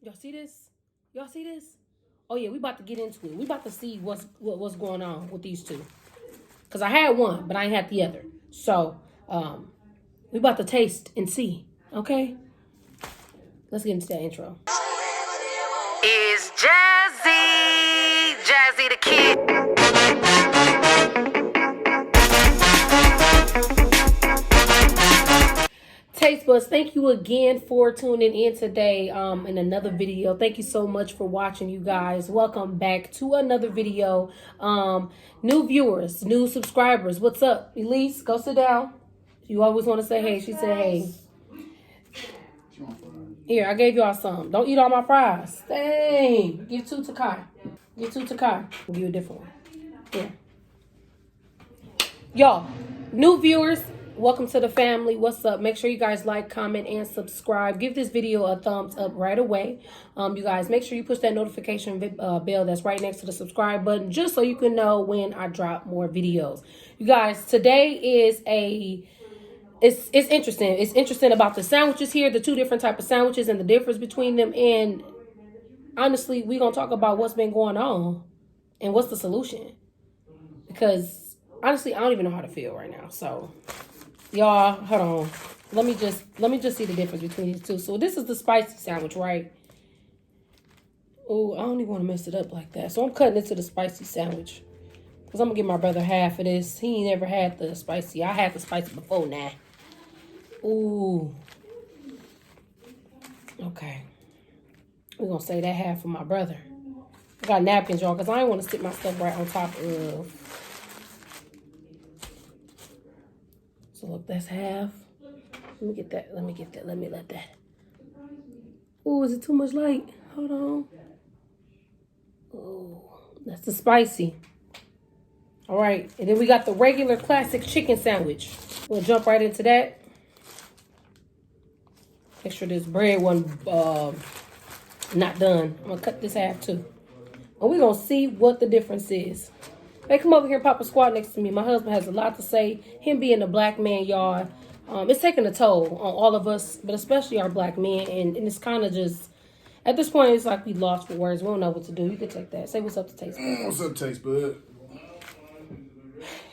Y'all see this? Y'all see this? Oh yeah, we about to get into it. We about to see what's going on with these two. Cause I had one, but I ain't had the other. So we about to taste and see. Okay? Let's get into that intro. Is Jazzy the Kid. Taste Buds, thank you again for tuning in today in another video. Thank you so much for watching, you guys. Welcome back to another video. New viewers, new subscribers, what's up? Elise, go sit down. You always want to say hey. She said hey. Here, I gave y'all some. Don't eat all my fries. Dang. Give two to Kai. Give two to Kai. I'll give you a different one. Here. Y'all, new viewers, welcome to the family. What's up? Make sure you guys like, comment, and subscribe. Give this video a thumbs up right away. You guys, make sure you push that notification bell that's right next to the subscribe button, just so you can know when I drop more videos. You guys, today is it's interesting. It's interesting about the sandwiches here, the two different type of sandwiches and the difference between them. And honestly, we're going to talk about what's been going on and what's the solution. Because honestly, I don't even know how to feel right now. So y'all, hold on. Let me just see the difference between these two. So this is the spicy sandwich, right? Oh, I don't even want to mess it up like that. So I'm cutting into the spicy sandwich. Because I'm going to give my brother half of this. He ain't never had the spicy. I had the spicy before now. Ooh. Okay. We're going to save that half for my brother. I got napkins, y'all, because I ain't want to stick my stuff right on top of. So, look, that's half. Let me get that. Let me let that. Ooh, is it too much light? Hold on. Ooh, that's the spicy. All right. And then we got the regular classic chicken sandwich. We'll jump right into that. Make sure this bread wasn't not done. I'm going to cut this half too. And we're going to see what the difference is. Hey, come over here and pop a squat next to me. My husband has a lot to say. Him being a black man, y'all, it's taking a toll on all of us, but especially our black men. And it's kind of just, at this point, it's like we lost for words. We don't know what to do. You can take that. Say what's up to Taste Bud. What's up, Taste Bud?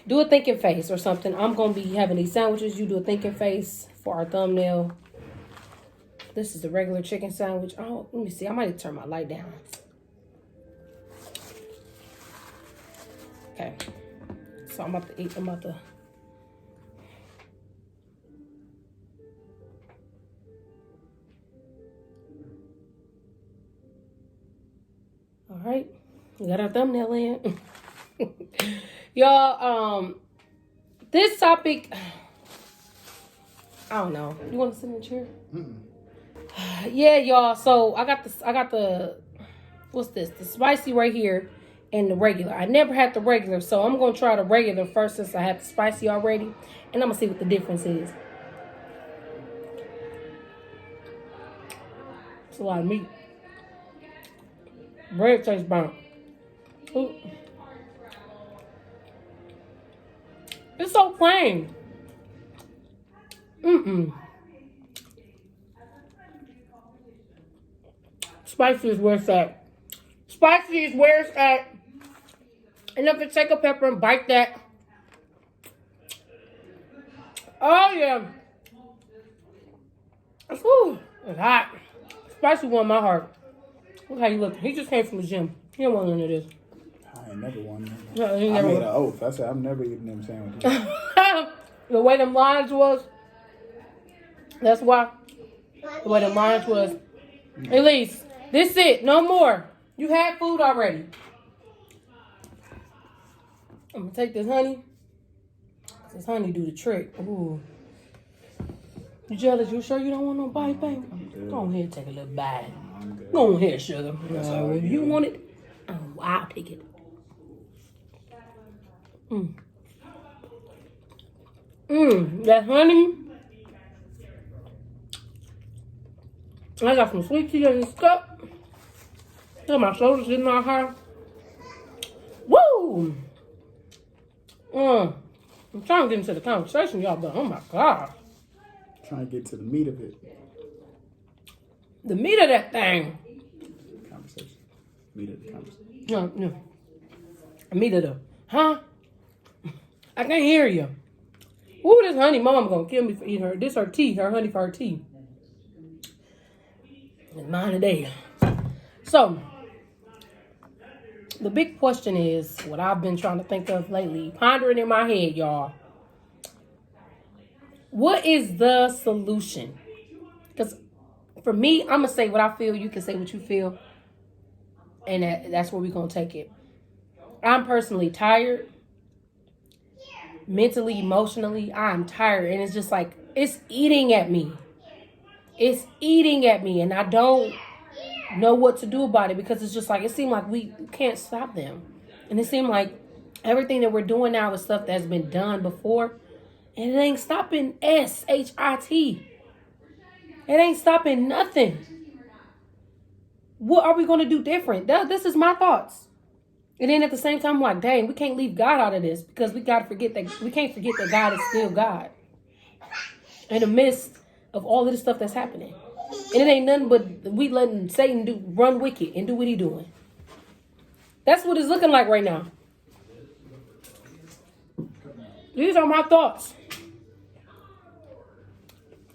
Do a thinking face or something. I'm going to be having these sandwiches. You do a thinking face for our thumbnail. This is the regular chicken sandwich. Oh, let me see. I might turn my light down. Okay. So I'm about to eat. I'm about to. All right. We got our thumbnail in. Y'all, this topic, I don't know. You want to sit in the chair? Mm-mm. Yeah, y'all. So I got the, what's this? The spicy right here and the regular. I never had the regular, so I'm going to try the regular first since I had the spicy already. And I'm going to see what the difference is. It's a lot of meat. Bread tastes burnt. Ooh. It's so plain. Spicy is where it's at. Spicy is where it's at. And if you take a pepper and bite that. Oh, yeah. Ooh, it's hot. Spicy warmed my heart. Look how you look. He just came from the gym. He don't want none of this. I ain't never won. No, I made an oath. I said I'm never eating them sandwiches. The way them lines was. That's why. The way them lines was. Elise, this it. No more. You had food already. I'm going to take this honey. This honey do the trick. Ooh. You jealous? You sure you don't want no bite, baby? Go ahead and take a little bite. Go ahead, sugar. If you want it, I'll take it. That honey. I got some sweet tea in this cup. Look at my shoulders getting all high. Woo! I'm trying to get into the conversation, y'all, but oh my God. Trying to get to the meat of it. The meat of that thing. Meat of the conversation. No. Meat of the, huh? I can't hear you. Ooh, this honey mom gonna kill me for eating her. This her tea, her honey for her tea. It's mine today. So, the big question is, what I've been trying to think of lately, pondering in my head, y'all. What is the solution? Because for me, I'm going to say what I feel. You can say what you feel. And that's where we're going to take it. I'm personally tired. Mentally, emotionally, I'm tired. And it's just like, it's eating at me. It's eating at me. And I don't know what to do about it, because it's just like, it seems like we can't stop them. And it seems like everything that we're doing now is stuff that's been done before. And it ain't stopping SHIT. It ain't stopping nothing. What are we going to do different? This is my thoughts. And then at the same time, I'm like, dang, we can't leave God out of this, because we got to forget that we can't forget that God is still God in the midst of all of this stuff that's happening. And it ain't nothing but we letting Satan run wicked and do what he doing. That's what it's looking like right now. These are my thoughts.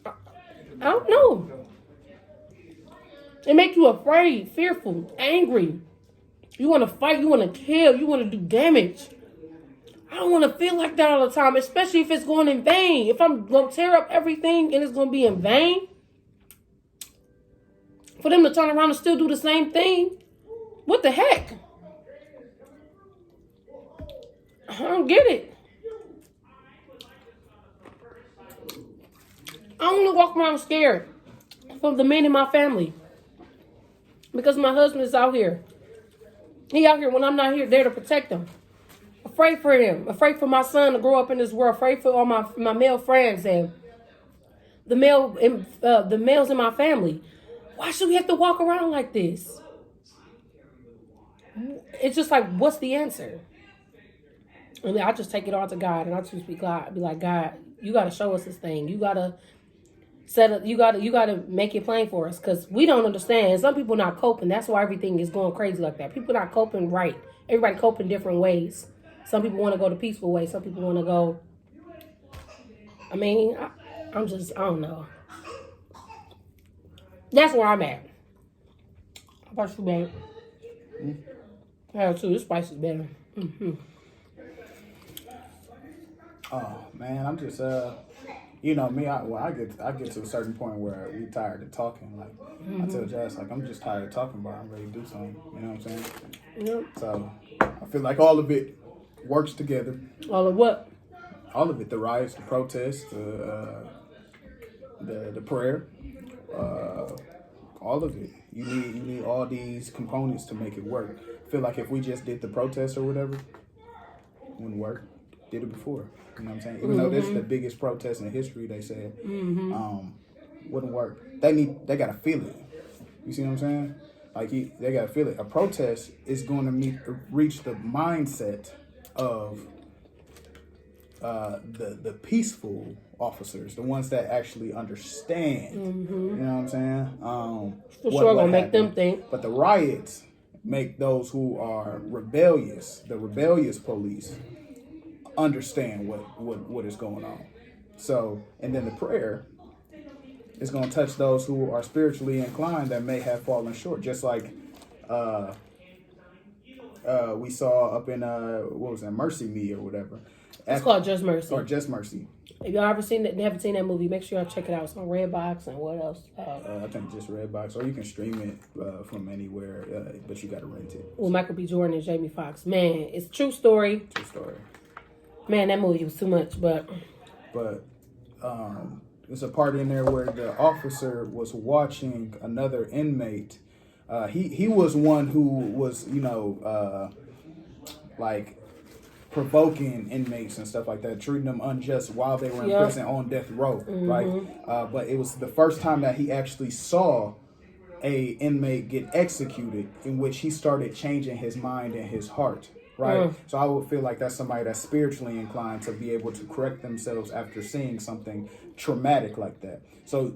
I don't know. It makes you afraid, fearful, angry. You want to fight, you want to kill, you want to do damage. I don't want to feel like that all the time, especially if it's going in vain. If I'm going to tear up everything and it's going to be in vain, for them to turn around and still do the same thing, what the heck? I don't get it. I don't want to walk around scared from the men in my family, because my husband is out here. He out here when I'm not here, there to protect him. Afraid for him. Afraid for my son to grow up in this world. Afraid for all my male friends and the males in my family. Why should we have to walk around like this? It's just like, what's the answer? And I just take it all to God, and I just be like, God, you got to show us this thing. You got to set up. You got to make it plain for us, because we don't understand. Some people not coping. That's why everything is going crazy like that. People not coping right. Everybody coping different ways. Some people want to go the peaceful way. Some people want to go. I mean, I don't know. That's where I'm at. How about you, babe? Yeah, too. This spice is better. Mm-hmm. Oh man, I'm just you know me. I get to a certain point where we tired of talking. Like I tell Jazz, like I'm just tired of talking, but I'm ready to do something. You know what I'm saying? Yep. So I feel like all of it works together. All of what? All of it: the riots, the protests, the prayer, all of it. You need all these components to make it work. I feel like if we just did the protests or whatever, it wouldn't work. Did it before. You know what I'm saying? Even though this is the biggest protest in history, they said, wouldn't work. They gotta feel it. You see what I'm saying? Like they gotta feel it. A protest is going to reach the mindset of the peaceful officers, the ones that actually understand. You know what I'm saying? For sure, gonna make them think. But the riots make those who are rebellious, the rebellious police, understand what is going on. So, and then the prayer is going to touch those who are spiritually inclined that may have fallen short, just like we saw up in what was that, Mercy Me or whatever. It's called Just Mercy. Or Just Mercy. If y'all ever haven't seen that movie, make sure y'all check it out. It's on Redbox and what else? I think just Redbox, or you can stream it from anywhere, but you got to rent it. With Michael B. Jordan and Jamie Foxx. Man, it's a true story. True story. Man, that movie was too much, but there's a part in there where the officer was watching another inmate. He was one who was, like provoking inmates and stuff like that, treating them unjust while they were in prison on death row, right? But it was the first time that he actually saw a inmate get executed, in which he started changing his mind and his heart. Right. So I would feel like that's somebody that's spiritually inclined to be able to correct themselves after seeing something traumatic like that. So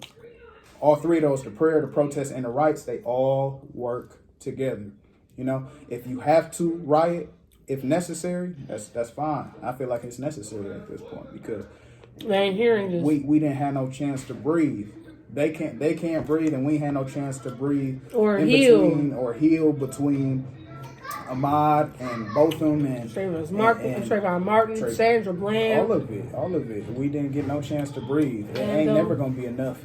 all three of those, the prayer, the protest, and the rights, they all work together. You know, if you have to riot, if necessary, that's fine. I feel like it's necessary at this point because they ain't hearing this. We didn't have no chance to breathe. They can't breathe, and we ain't had no chance to breathe or heal between Ahmaud and Botham and Trayvon Martin, Sandra Bland. All of it. We didn't get no chance to breathe. It ain't never gonna be enough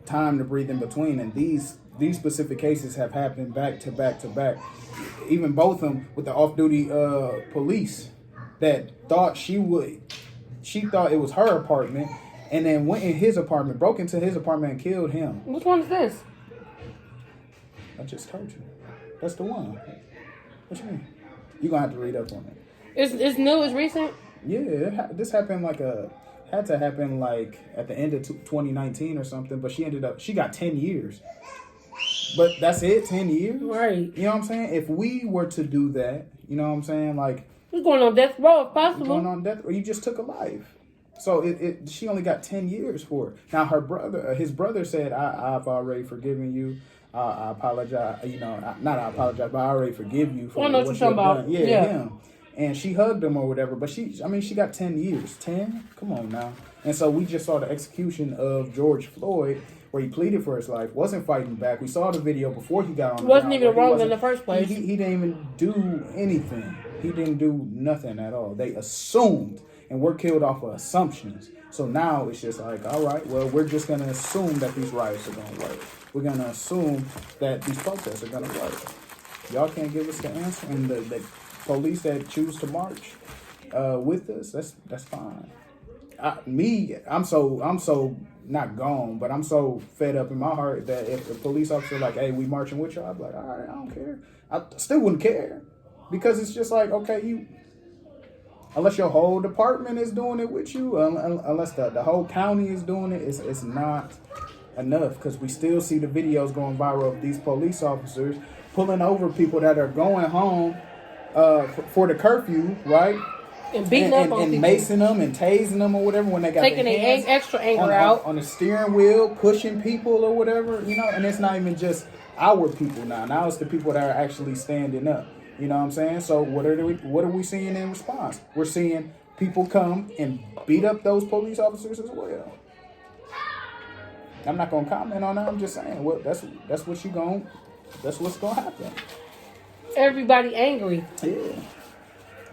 time to breathe in between. And these specific cases have happened back to back to back. Even Botham with the off-duty police that thought she thought it was her apartment, and then went in his apartment, broke into his apartment, and killed him. Which one is this? I just told you. That's the one. What you mean? You're going to have to read up on it. It's new? It's recent? Yeah, this happened had to happen like at the end of 2019 or something, but she got 10 years. But that's it, 10 years? Right. You know what I'm saying? If we were to do that, you know what I'm saying? Like, you're going on death row if possible. Going on death, or you just took a life. So she only got 10 years for it. Now his brother said, I've already forgiven you. I apologize. You know, not I apologize, but I already forgive you for what you've done. Yeah, him. And she hugged him or whatever. But she got 10 years. 10? Come on now. And so we just saw the execution of George Floyd, where he pleaded for his life, wasn't fighting back. We saw the video before he got on the wasn't even wrong in the first place. He didn't even do anything. He didn't do nothing at all. They assumed, and we're killed off of assumptions. So now it's just like, all right, well, we're just going to assume that these riots are going to work. We're going to assume that these protests are going to work. Y'all can't give us the answer. And the police that choose to march with us, that's fine. I'm so not gone, but I'm so fed up in my heart that if the police officer like, hey, we marching with you, I'd be like, all right, I don't care. I still wouldn't care because it's just like, okay, unless your whole department is doing it with you, unless the whole county is doing it, it's not enough because we still see the videos going viral of these police officers pulling over people that are going home for the curfew, right? And beating up on people. Macing them and tasing them or whatever when they got taking their extra anger out on the steering wheel, pushing people or whatever, you know. And it's not even just our people now. Now it's the people that are actually standing up. You know what I'm saying? So what are we seeing in response? We're seeing people come and beat up those police officers as well. I'm not gonna comment on that. I'm just saying, well, that's what's gonna happen. Everybody angry. Yeah.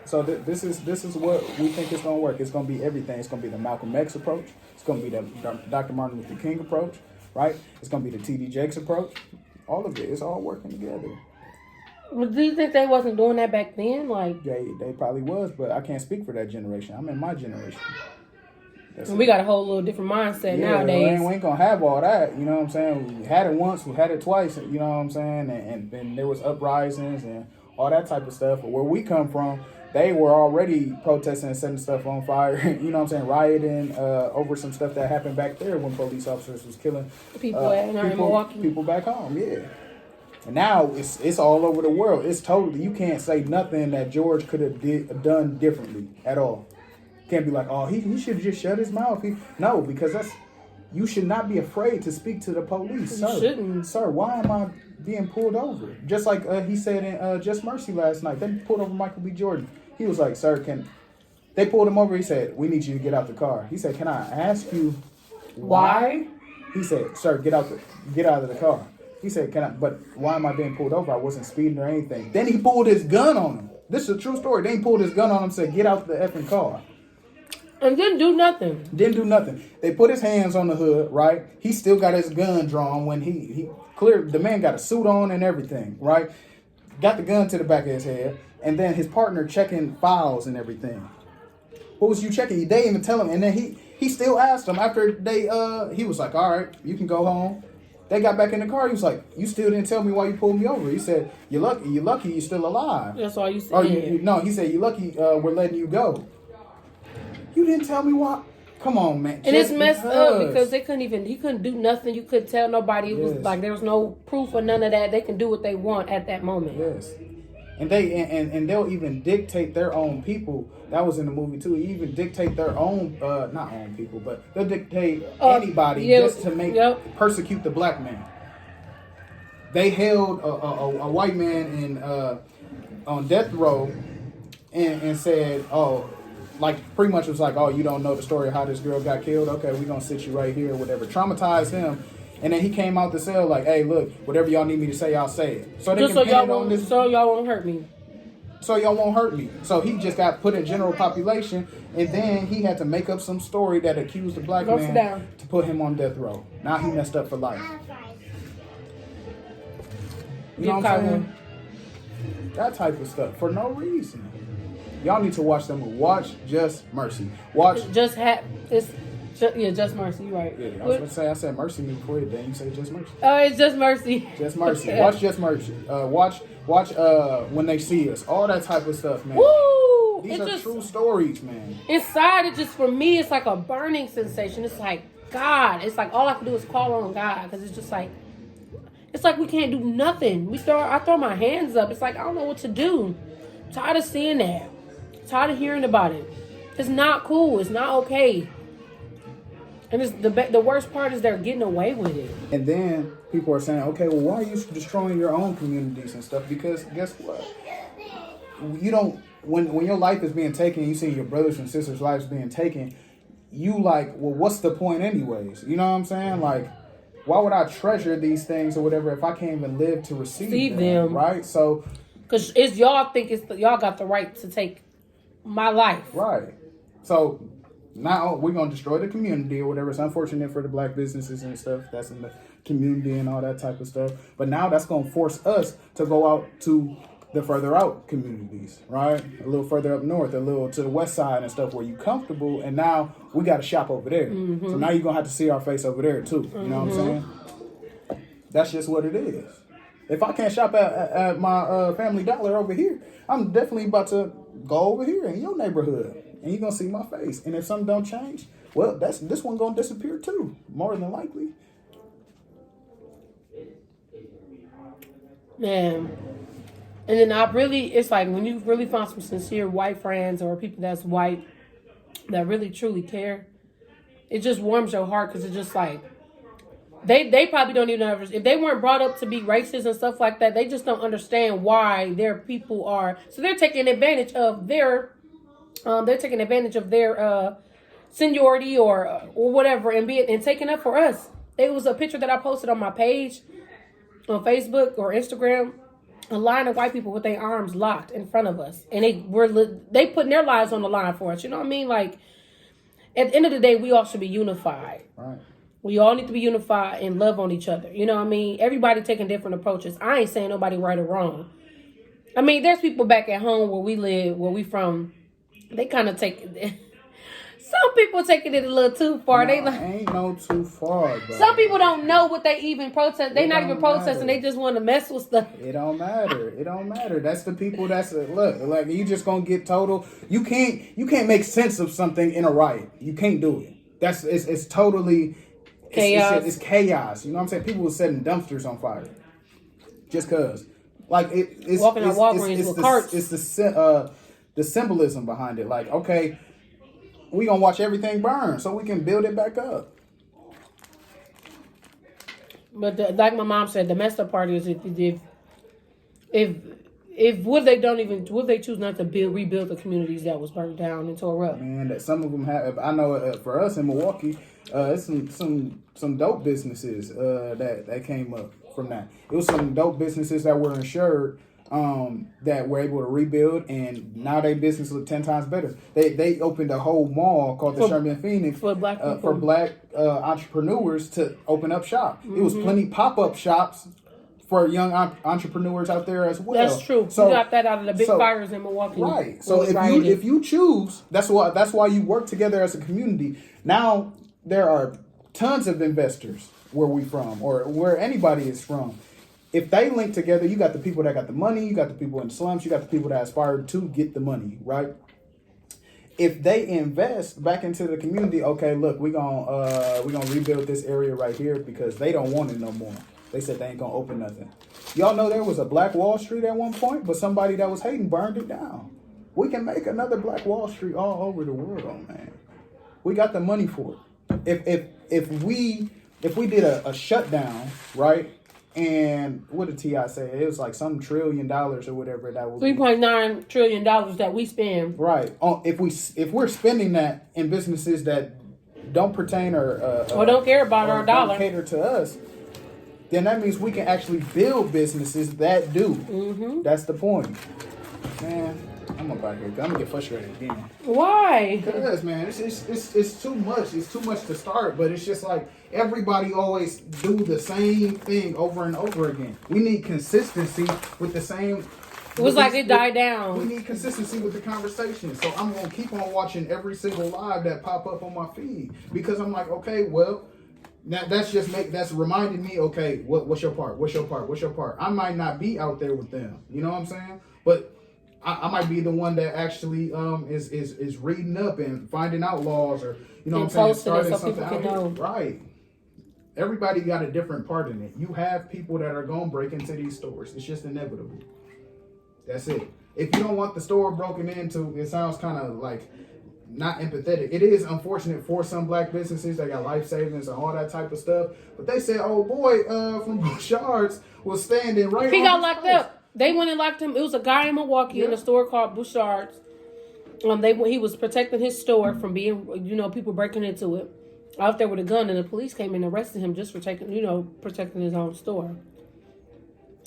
So this is what we think is going to work. It's going to be everything. It's going to be the Malcolm X approach. It's going to be the Dr. Martin Luther King approach, right? It's going to be the T.D. Jakes approach. All of it. It's all working together. But do you think they wasn't doing that back then? Like they probably was, but I can't speak for that generation. I'm in my generation. We got a whole little different mindset nowadays. We ain't going to have all that. You know what I'm saying? We had it once. We had it twice. You know what I'm saying? And there was uprisings and all that type of stuff. But where we come from, they were already protesting and setting stuff on fire, you know what I'm saying, rioting over some stuff that happened back there when police officers was killing people in Milwaukee. People back home, yeah. And now it's all over the world. It's totally, you can't say nothing that George could have done differently at all. Can't be like, oh, he should have just shut his mouth. No, because you should not be afraid to speak to the police. You shouldn't. Sir, why am I being pulled over? Just like he said in Just Mercy last night. They pulled over Michael B. Jordan. He was like, sir, they pulled him over. He said, we need you to get out the car. He said, can I ask you why? He said, sir, get out of the car. He said, but why am I being pulled over? I wasn't speeding or anything. Then he pulled his gun on him. This is a true story. Then he pulled his gun on him and said, get out the effing car. And didn't do nothing. They put his hands on the hood, right? He still got his gun drawn when he cleared. The man got a suit on and everything, right? Got the gun to the back of his head. And then his partner checking files and everything. What was you checking? They didn't even tell him. And then he still asked him after he was like, all right, you can go home. They got back in the car. He was like, you still didn't tell me why you pulled me over. He said, you're lucky you're still alive. That's all you said. No, he said, you're lucky we're letting you go. You didn't tell me why. Come on, man. And it's messed up because he couldn't do nothing. You couldn't tell nobody. It was like there was no proof or none of that. They can do what they want at that moment. Yes. And they'll even dictate their own people. That was in the movie too. Even dictate their own, not own people, but they'll dictate anybody just to persecute the black man. they held a white man in on death row and said, oh, like pretty much was like, oh, you don't know the story of how this girl got killed. Okay, we're gonna sit you right here or whatever. Traumatized him. And then he came out the cell like, hey, look, whatever y'all need me to say, I'll say it. So they just can so y'all won't, so y'all won't hurt me. So y'all won't hurt me. So he just got put in general population, and then he had to make up some story that accused the black man to put him on death row. Now he messed up for life. You know what I'm saying? That type of stuff for no reason. Y'all need to watch them. Watch Just Mercy. Watch Just Mercy. You're right. Yeah, I was going to say, I said Mercy before, then you say Just Mercy. Oh, it's Just Mercy. Just Mercy. Watch Just Mercy. Watch When They See Us. All that type of stuff, man. Woo! These are true stories, man. Inside, it just, for me, it's like a burning sensation. It's like, God. It's like all I can do is call on God, because it's just like, it's like we can't do nothing. I throw my hands up. It's like, I don't know what to do. I'm tired of seeing that. I'm tired of hearing about it. It's not cool. It's not okay. And it's the worst part is they're getting away with it. And then people are saying, okay, well, why are you destroying your own communities and stuff? Because guess what? You don't, when your life is being taken, you see your brothers and sisters' lives being taken, you like, well, what's the point anyways? You know what I'm saying? Like, why would I treasure these things or whatever if I can't even live to receive them? Right? So, because y'all think y'all got the right to take my life. Right. So now we're going to destroy the community or whatever. It's unfortunate for the black businesses and stuff that's in the community and all that type of stuff. But now that's going to force us to go out to the further out communities, right? A little further up north, a little to the west side and stuff where you're comfortable. And now we got to shop over there. Mm-hmm. So now you're going to have to see our face over there too. You know what I'm saying? That's just what it is. If I can't shop at my Family Dollar over here, I'm definitely about to go over here in your neighborhood. And you're going to see my face. And if something don't change, well, this one going to disappear too, more than likely. Man. And then it's like when you really find some sincere white friends or people that's white that really truly care, it just warms your heart because it's just like, they probably don't even know, if they weren't brought up to be racist and stuff like that, they just don't understand why their people are, so they're taking advantage of their seniority or whatever and taking up for us. It was a picture that I posted on my page on Facebook or Instagram, a line of white people with their arms locked in front of us, and they putting their lives on the line for us. You know what I mean? Like, at the end of the day, we all should be unified. Right. We all need to be unified and love on each other. You know what I mean? Everybody taking different approaches. I ain't saying nobody right or wrong. I mean, there's people back at home where we live, where we from. They kind of take some people taking it a little too far. No, ain't no too far, bro. Some people don't know what they even protest. They not even protesting. They just want to mess with stuff. It don't matter. It don't matter. That's the people. Look. Like, you just gonna get total. You can't make sense of something in a riot. You can't do it. It's totally chaos. It's chaos. You know what I'm saying? People were setting dumpsters on fire just cause. Like it's walking out Walgreens with carts. It's the symbolism behind it. Like, okay, we gonna watch everything burn so we can build it back up. But like my mom said, the messed up part is if would they choose not to rebuild the communities that was burnt down and tore up. Man, that some of them have. I know for us in Milwaukee, it's some dope businesses that came up from that. It was some dope businesses that were insured. That were able to rebuild, and now their business look 10 times better. They opened a whole mall called the Sherman Phoenix for black people. For black entrepreneurs to open up shop. Mm-hmm. It was plenty pop-up shops for young entrepreneurs out there as well. That's true. So, we got that out of the big fires in Milwaukee. Right. So if you choose, that's why you work together as a community. Now there are tons of investors where we from or where anybody is from. If they link together, you got the people that got the money, you got the people in the slums, you got the people that aspire to get the money, right? If they invest back into the community, okay, look, we're gonna rebuild this area right here because they don't want it no more. They said they ain't gonna open nothing. Y'all know there was a Black Wall Street at one point, but somebody that was hating burned it down. We can make another Black Wall Street all over the world, man. We got the money for it. If we did a shutdown, right? And what did T.I. say? It was like some $1 trillion or whatever that was. $3.9 trillion that we spend. Right. If we're spending that in businesses that don't pertain or don't care about our dollar, don't cater to us, then that means we can actually build businesses that do. Mm-hmm. That's the point, man. I'm about here. I'm gonna get frustrated again. Why? Because, man, it's too much. It's too much to start. But it's just like everybody always do the same thing over and over again. We need consistency with the same. It was like it died down. We need consistency with the conversation. So I'm gonna keep on watching every single live that pop up on my feed because I'm like, okay, well, now that's reminding me, okay, what's your part? What's your part? What's your part? I might not be out there with them. You know what I'm saying? But I might be the one that actually is reading up and finding out laws or what I'm saying, starting something out here. Right. Everybody got a different part in it. You have people that are gonna break into these stores. It's just inevitable. That's it. If you don't want the store broken into, it sounds kind of like not empathetic. It is unfortunate for some black businesses that got life savings and all that type of stuff. But they said, "Oh boy, from Bouchard's was standing right." He got locked up. They went and locked him. It was a guy in Milwaukee in a store called Bouchard's. He was protecting his store from being, people breaking into it out there with a gun, and the police came and arrested him just for protecting his own store.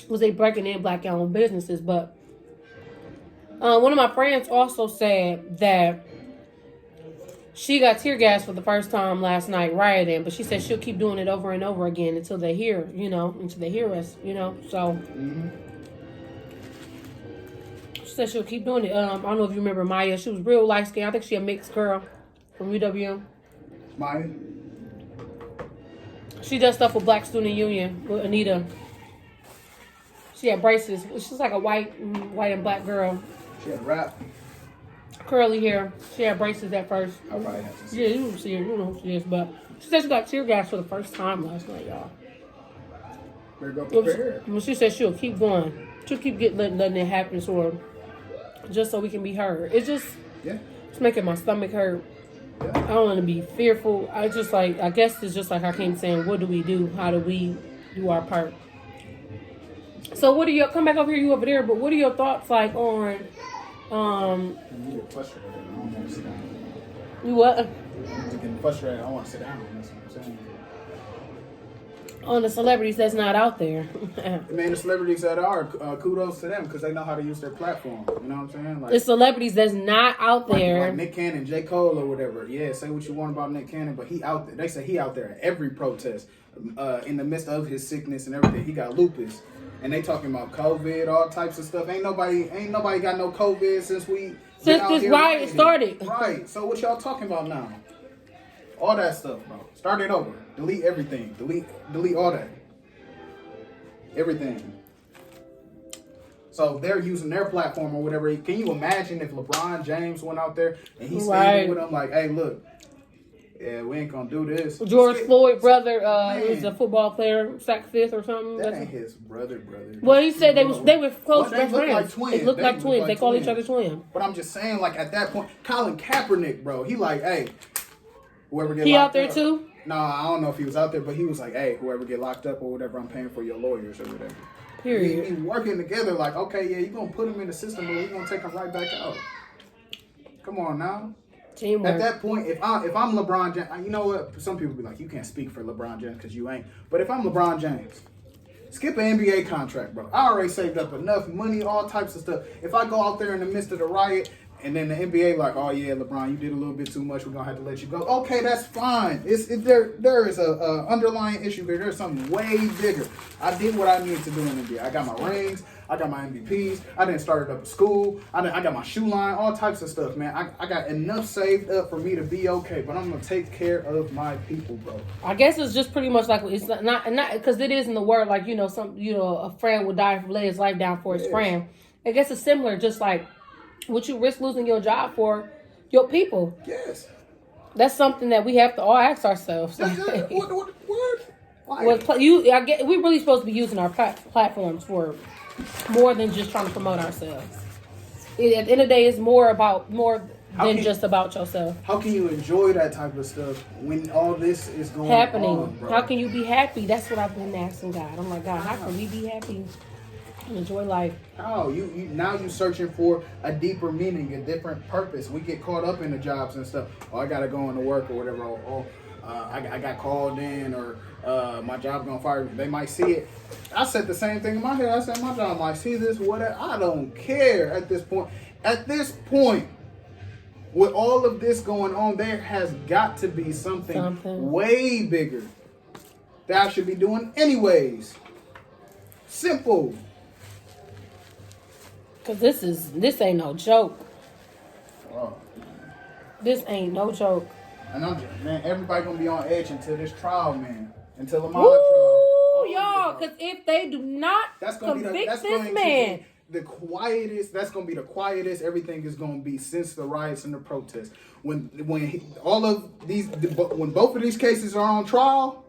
Was they breaking in black-owned businesses? But one of my friends also said that she got tear gas for the first time last night rioting, but she said she'll keep doing it over and over again until they hear, until they hear us, so. Mm-hmm. She said she'll keep doing it. I don't know if you remember Maya. She was real light skinned. I think she a mixed girl from UWM. Maya? She does stuff with Black Student Union with Anita. She had braces. She's like a white and black girl. She had rap. Curly hair. She had braces at first. I probably have to see. Yeah, you don't see her. You know who she is. But she said she got tear gas for the first time last night, y'all. Better go prepared. Well, she said she'll keep going. She'll keep letting it happen to her. Just so we can be heard. It's making my stomach hurt. Yeah. I don't want to be fearful. I guess it's just like I keep saying, what do we do? How do we do our part? So what are your, come back over here, you over there, but what are your thoughts like on, You get frustrated, I don't want to sit down. You what? You get frustrated, I don't want to sit down, that's what I'm saying. On the celebrities that's not out there. Man, the celebrities that are, kudos to them because they know how to use their platform. You know what I'm saying? Like, the celebrities that's not out there. Like Nick Cannon, J. Cole or whatever. Yeah, say what you want about Nick Cannon, but he out there. They say he out there at every protest. In the midst of his sickness and everything. He got lupus. And they talking about COVID, all types of stuff. Ain't nobody got no COVID since this riot started. Right. So what y'all talking about now? All that stuff, bro. Start it over. Delete everything. Delete all that. Everything. So they're using their platform or whatever. Can you imagine if LeBron James went out there and he's standing with them like, hey, look, yeah, we ain't gonna do this. George Floyd brother is a football player, sack fifth or something. That ain't his brother. Well, he said they were close best friends. Like twins. They look like twins. They call each other twins. But I'm just saying, like at that point, Colin Kaepernick, bro, he like, hey, whoever get he locked out there up, too? No, I don't know if he was out there, but he was like, hey, whoever get locked up or whatever, I'm paying for your lawyers or whatever. Period. We working together like, okay, yeah, you're gonna put him in the system, but we're gonna take him right back out. Come on now. Teamwork. At that point, if I'm LeBron James, you know what? Some people be like, you can't speak for LeBron James because you ain't. But if I'm LeBron James, skip an NBA contract, bro. I already saved up enough money, all types of stuff. If I go out there in the midst of the riot and then the NBA like, oh yeah, LeBron, you did a little bit too much. We're gonna have to let you go. Okay, that's fine. There is a underlying issue there. There's something way bigger. I did what I needed to do in the NBA. I got my rings. I got my MVPs. I didn't start up a school. I got my shoe line, all types of stuff, man. I got enough saved up for me to be okay, but I'm gonna take care of my people, bro. I guess it's just pretty much like it's not because it is in the word like a friend would die lay his life down for his friend. I guess it's similar, just like would you risk losing your job for your people? Yes. That's something that we have to all ask ourselves. What? We really supposed to be using our platforms for more than just trying to promote ourselves. At the end of the day, it's more than just about yourself. How can you enjoy that type of stuff when all this is going Happening? on, bro? How can you be happy? That's what I've been asking God. I'm like, God, how can we be happy and enjoy life? How you now you searching for a deeper meaning, a different purpose. We get caught up in the jobs and stuff. Oh, I gotta go into work or whatever. I got called in, or my job gonna fire me. They might see it. I said the same thing in my head. I said my job might see this, whatever. I don't care at this point. At this point, with all of this going on, there has got to be something way bigger that I should be doing anyways. Simple. Cause this ain't no joke. Oh, This ain't no joke. and man, everybody gonna be on edge until this trial, man. Until the mob Woo, trial. y'all! Cause if they do not convict this man, the quietest. That's gonna be the quietest. Everything is gonna be since the riots and the protests. When both of these cases are on trial,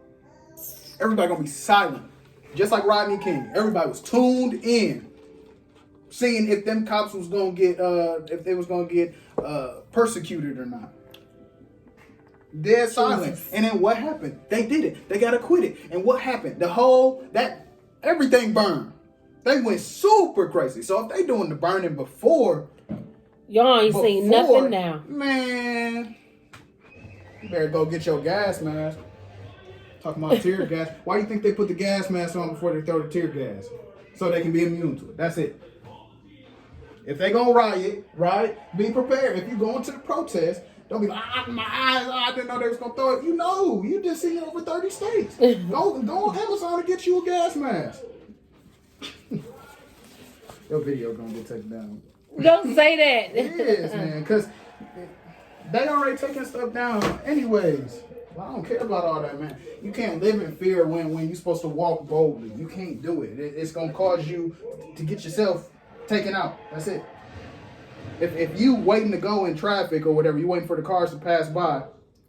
everybody gonna be silent, just like Rodney King. Everybody was tuned in, seeing if them cops was gonna get if they was gonna get persecuted or not. Dead silent. And then what happened? They did it. They got acquitted. And what happened? Everything burned. They went super crazy. So if they doing the burning before, y'all ain't seen nothing now. Man, you better go get your gas mask. Talking about tear gas. Why do you think they put the gas mask on before they throw the tear gas? So they can be immune to it. That's it. If they gonna riot, right? Be prepared. If you go into the protest, don't be like, my eyes, I didn't know they was gonna throw it. You know, you just seen it over 30 states. Go on Amazon and get you a gas mask. Your video gonna get taken down. Don't say that. It is, man, because they already taking stuff down anyways. Well, I don't care about all that, man. You can't live in fear when you're supposed to walk boldly. You can't do it. It's gonna cause you to get yourself taken out. That's it. If you waiting to go in traffic or whatever, you waiting for the cars to pass by,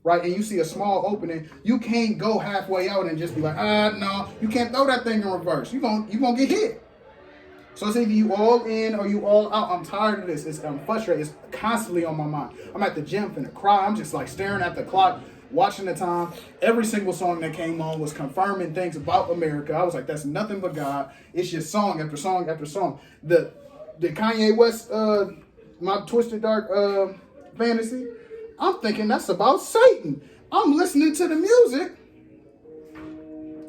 right, and you see a small opening, you can't go halfway out and just be like, no, you can't throw that thing in reverse. You gonna get hit. So it's either you all in or you all out. I'm tired of this. I'm frustrated. It's constantly on my mind. I'm at the gym finna cry. I'm just like staring at the clock, watching the time. Every single song that came on was confirming things about America. I was like, that's nothing but God. It's just song after song after song. The Kanye West, my Twisted Dark fantasy, I'm thinking that's about Satan. I'm listening to the music,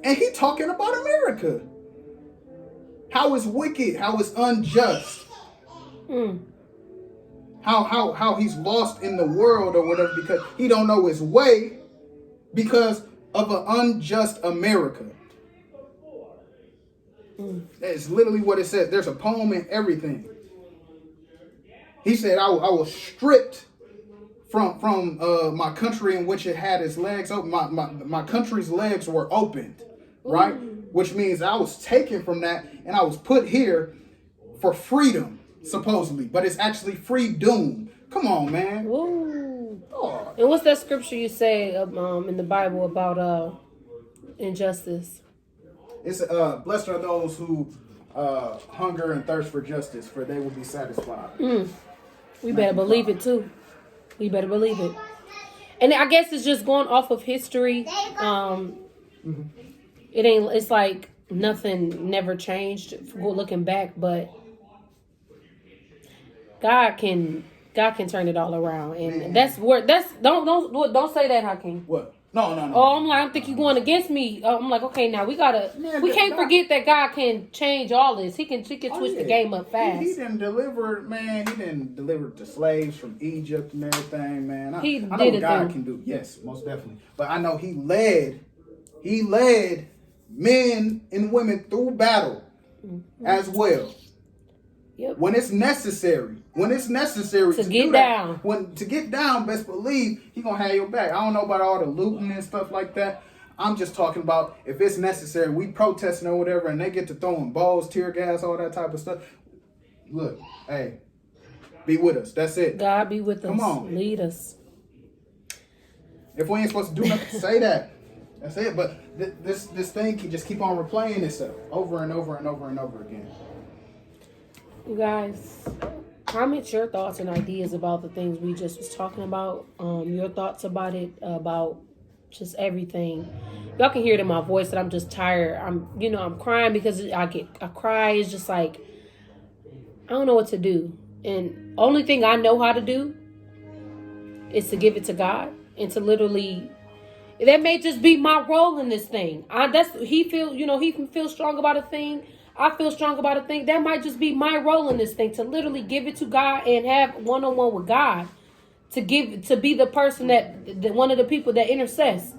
and he talking about America. How it's wicked, how it's unjust. How he's lost in the world or whatever because he don't know his way because of an unjust America. That's literally what it says. There's a poem in everything. He said, I was stripped from my country in which it had its legs open. My country's legs were opened, right? Which means I was taken from that and I was put here for freedom, supposedly. But it's actually free doom. Come on, man. Woo. And what's that scripture you say in the Bible about injustice? It's blessed are those who hunger and thirst for justice, for they will be satisfied. We better believe it too. We better believe it. And I guess it's just going off of history. It's like nothing never changed looking back, but God can turn it all around, and don't say that, Hakeem. What? No. Oh, I'm think you're going against me. I'm like, okay, now we can't forget that God can change all this. He can twist the game up fast. He didn't deliver, man. He didn't deliver the slaves from Egypt and everything, man. I know what God can do. Yes, most definitely. But I know He led men and women through battle as well. Yep. When it's necessary to get down. To get down, best believe He gonna have your back. I don't know about all the looting and stuff like that. I'm just talking about if it's necessary, we protesting or whatever, and they get to throwing balls, tear gas, all that type of stuff. Look, hey, be with us. That's it. God be with us. Come on, lead us. If we ain't supposed to do nothing, say that. That's it. But this thing can just keep on replaying itself over and over and over and over again. You guys, comment your thoughts and ideas about the things we just was talking about. Your thoughts about it, about just everything. Y'all can hear it in my voice that I'm just tired. I'm crying because I cry. It's just like, I don't know what to do. And only thing I know how to do is to give it to God and to literally, that may just be my role in this thing. He can feel strong about a thing. I feel strong about a thing. That might just be my role in this thing, to literally give it to God and have one-on-one with God, to be the person that one of the people that intercedes,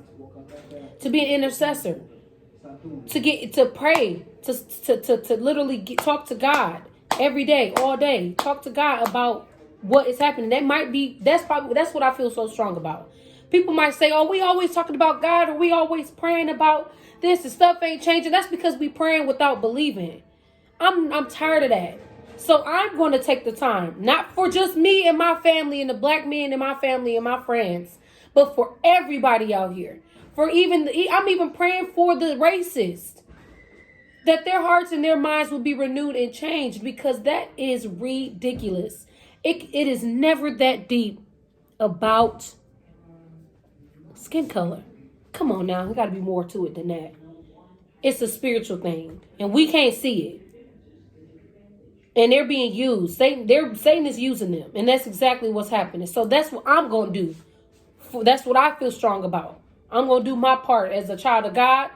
to be an intercessor, to pray, to literally talk to God every day, all day. Talk to God about what is happening. That's what I feel so strong about. People might say, "Oh, we always talking about God, or we always praying about this, and stuff ain't changing." That's because we praying without believing. I'm tired of that. So I'm going to take the time, not for just me and my family and the black men in my family and my friends, but for everybody out here. I'm even praying for the racists, that their hearts and their minds will be renewed and changed, because that is ridiculous. It is never that deep about skin color. Come on now, we got to be more to it than that. It's a spiritual thing, and we can't see it. And they're being used. Satan is using them, and that's exactly what's happening. So that's what I'm going to do. That's what I feel strong about. I'm going to do my part as a child of God,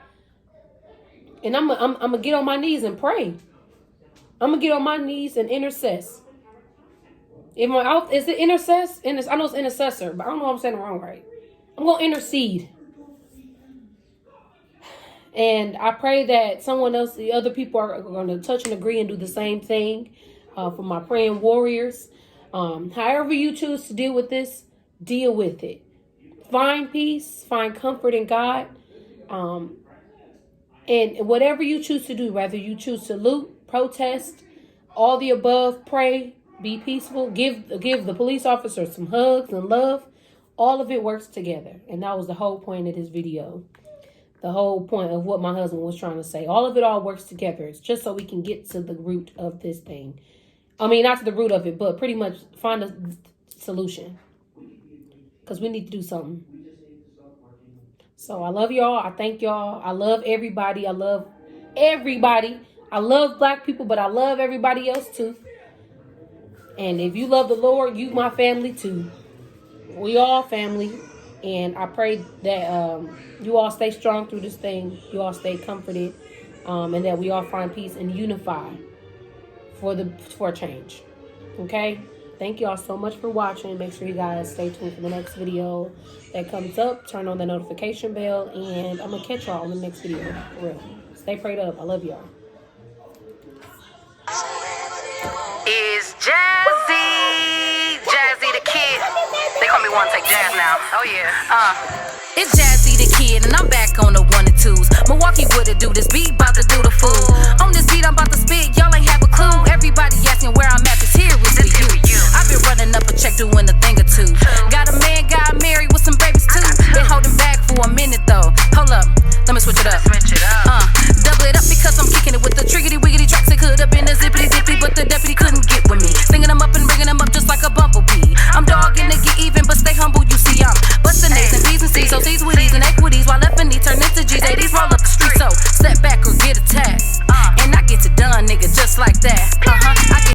and I'm going to get on my knees and pray. I'm going to get on my knees and intercess. Is it intercess? I know it's intercessor, but I don't know if I'm saying it wrong right. I'm going to intercede. And I pray that the other people are going to touch and agree and do the same thing for my praying warriors. However you choose to deal with this, deal with it. Find peace, find comfort in God. And whatever you choose to do, whether you choose to loot, protest, all the above, pray, be peaceful, give the police officers some hugs and love. All of it works together. And that was the whole point of this video. The whole point of what my husband was trying to say. All of it all works together. It's just so we can get to the root of this thing. I mean, not to the root of it, but pretty much find a solution. Because we need to do something. So I love y'all. I thank y'all. I love everybody. I love everybody. I love black people, but I love everybody else too. And if you love the Lord, you my family too. We all family. And I pray that you all stay strong through this thing. You all stay comforted. And that we all find peace and unify for a change. Okay? Thank you all so much for watching. Make sure you guys stay tuned for the next video that comes up. Turn on the notification bell. And I'm going to catch y'all in the next video. For real. Stay prayed up. I love y'all. Is Jazzy the kid. They call me One Take Jazz now. Oh yeah. It's Jazzy the kid, and I'm back on the 1 and 2s. Milwaukee would've do this beat, bout to do the fool. On this beat, I'm about to spit, y'all ain't have a clue. Everybody asking where I'm at, this here is for you. I've been running up a check, doing a thing or two. Got a man,